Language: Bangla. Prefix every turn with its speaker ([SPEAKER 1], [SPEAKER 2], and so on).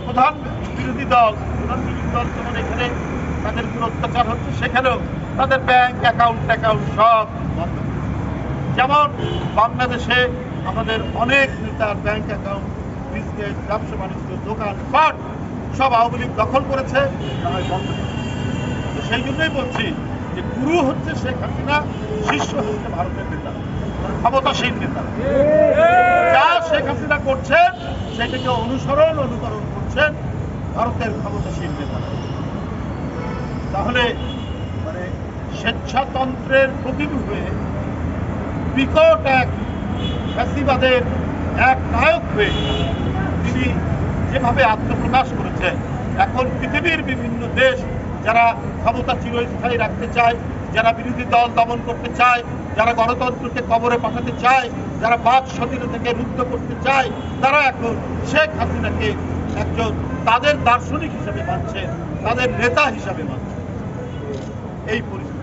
[SPEAKER 1] প্রধান বিরোধী দল যেমন এখানে তাদের উপর অত্যাচার হচ্ছে, সেখানেও তাদের ব্যাংক অ্যাকাউন্ট সব বন্ধ। যেমন বাংলাদেশে আমাদের অনেক নেতার ব্যাংক অ্যাকাউন্ট, বিজনেস, ব্যবসা বাণিজ্য, দোকান পাট সব আওয়ামী লীগ দখল করেছে, বন্ধ করেছে। তো সেই জন্যই বলছি যে গুরু হচ্ছে শেখ হাসিনা, শিষ্য হচ্ছে ভারতের নেতা, ক্ষমতাসীন নেতা। যা শেখ হাসিনা করছেন সেটাকে অনুকরণ করছেন ভারতের ক্ষমতাসীন নেতা। তাহলে মানে স্বেচ্ছাতন্ত্রের প্রতিরূপ হয়ে বিকট এক ফ্যাসিবাদের এক নায়ক হয়ে তিনি যেভাবে আত্মপ্রকাশ করেছেন, এখন পৃথিবীর বিভিন্ন দেশ যারা ক্ষমতা চিরস্থায়ী রাখতে চায়, যারা বিরোধী দল দমন করতে চায়, যারা গণতন্ত্রকে কবরে পাঠাতে চায়, যারা বাক স্বাধীনতাকে রুদ্ধ করতে চায়, তারা এখন শেখ হাসিনাকে একজন তাদের দার্শনিক হিসাবে মানছে, তাদের নেতা হিসাবে মানছে। এই পরিস্থিতি